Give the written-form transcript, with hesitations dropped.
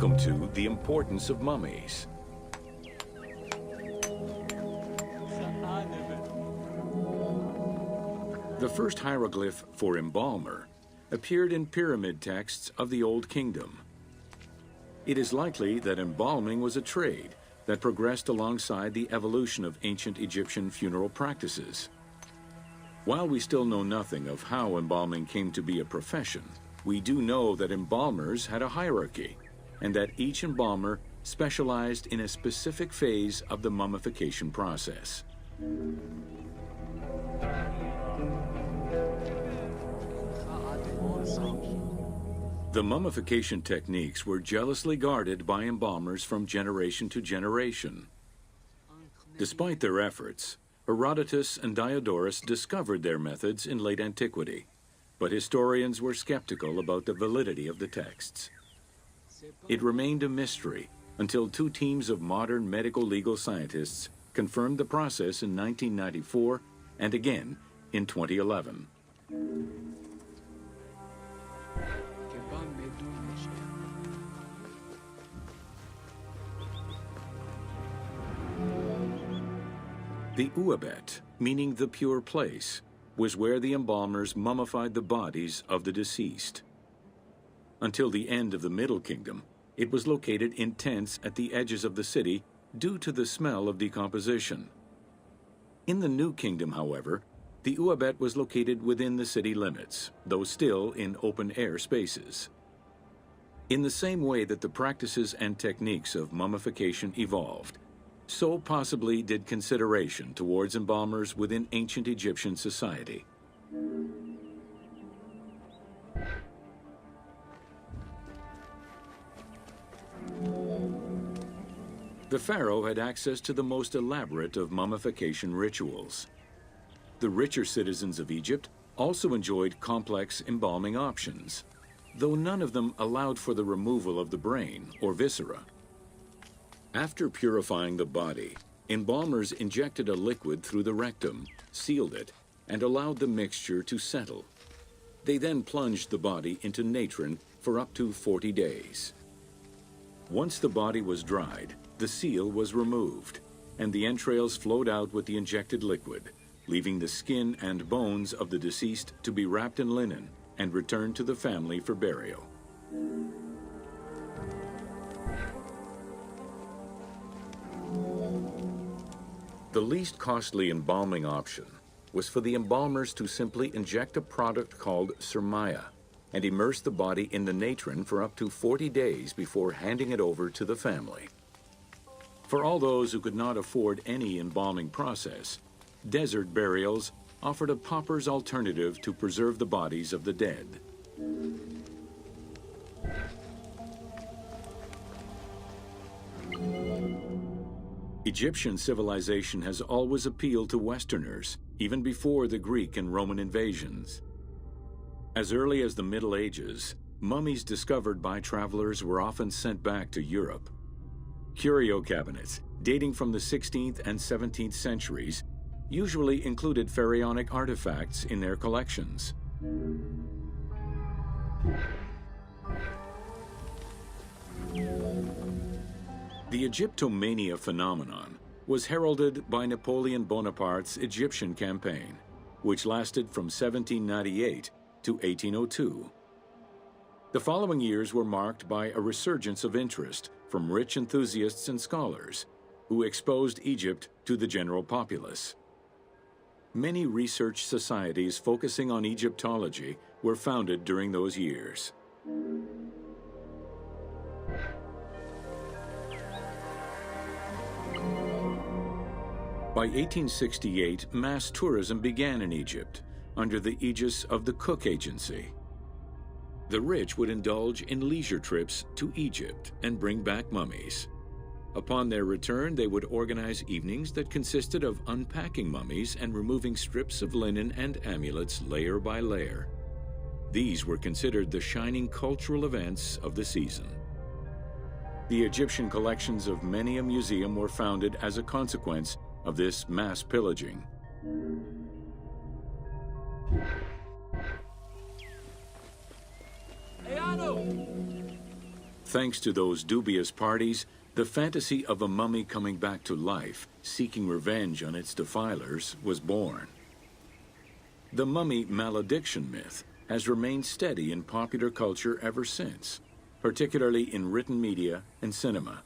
Welcome to The Importance of Mummies. The first hieroglyph for embalmer appeared in pyramid texts of the Old Kingdom. It is likely that embalming was a trade that progressed alongside the evolution of ancient Egyptian funeral practices. While we still know nothing of how embalming came to be a profession, we do know that embalmers had a hierarchy, and that each embalmer specialized in a specific phase of the mummification process. The mummification techniques were jealously guarded by embalmers from generation to generation. Despite their efforts, Herodotus and Diodorus discovered their methods in late antiquity, but historians were skeptical about the validity of the texts. It remained a mystery until two teams of modern medical legal scientists confirmed the process in 1994 and again in 2011. The Uabet, meaning the pure place, was where the embalmers mummified the bodies of the deceased. Until the end of the Middle Kingdom, it was located in tents at the edges of the city due to the smell of decomposition. In the New Kingdom, however, the Uabet was located within the city limits, though still in open-air spaces. In the same way that the practices and techniques of mummification evolved, so possibly did consideration towards embalmers within ancient Egyptian society. The pharaoh had access to the most elaborate of mummification rituals. The richer citizens of Egypt also enjoyed complex embalming options, though none of them allowed for the removal of the brain or viscera. After purifying the body, embalmers injected a liquid through the rectum, sealed it, and allowed the mixture to settle. They then plunged the body into natron for up to 40 days. Once the body was dried, the seal was removed, and the entrails flowed out with the injected liquid, leaving the skin and bones of the deceased to be wrapped in linen and returned to the family for burial. The least costly embalming option was for the embalmers to simply inject a product called surmaya and immerse the body in the natron for up to 40 days before handing it over to the family. For all those who could not afford any embalming process, desert burials offered a pauper's alternative to preserve the bodies of the dead. Egyptian civilization has always appealed to Westerners, even before the Greek and Roman invasions. As early as the Middle Ages, mummies discovered by travelers were often sent back to Europe. Curio cabinets, dating from the 16th and 17th centuries, usually included pharaonic artifacts in their collections. The Egyptomania phenomenon was heralded by Napoleon Bonaparte's Egyptian campaign, which lasted from 1798 to 1802. The following years were marked by a resurgence of interest from rich enthusiasts and scholars who exposed Egypt to the general populace. Many research societies focusing on Egyptology were founded during those years. By 1868, mass tourism began in Egypt under the aegis of the Cook Agency. The rich would indulge in leisure trips to Egypt and bring back mummies. Upon their return, they would organize evenings that consisted of unpacking mummies and removing strips of linen and amulets layer by layer. These were considered the shining cultural events of the season. The Egyptian collections of many a museum were founded as a consequence of this mass pillaging. Thanks to those dubious parties, the fantasy of a mummy coming back to life, seeking revenge on its defilers, was born. The mummy malediction myth has remained steady in popular culture ever since, particularly in written media and cinema.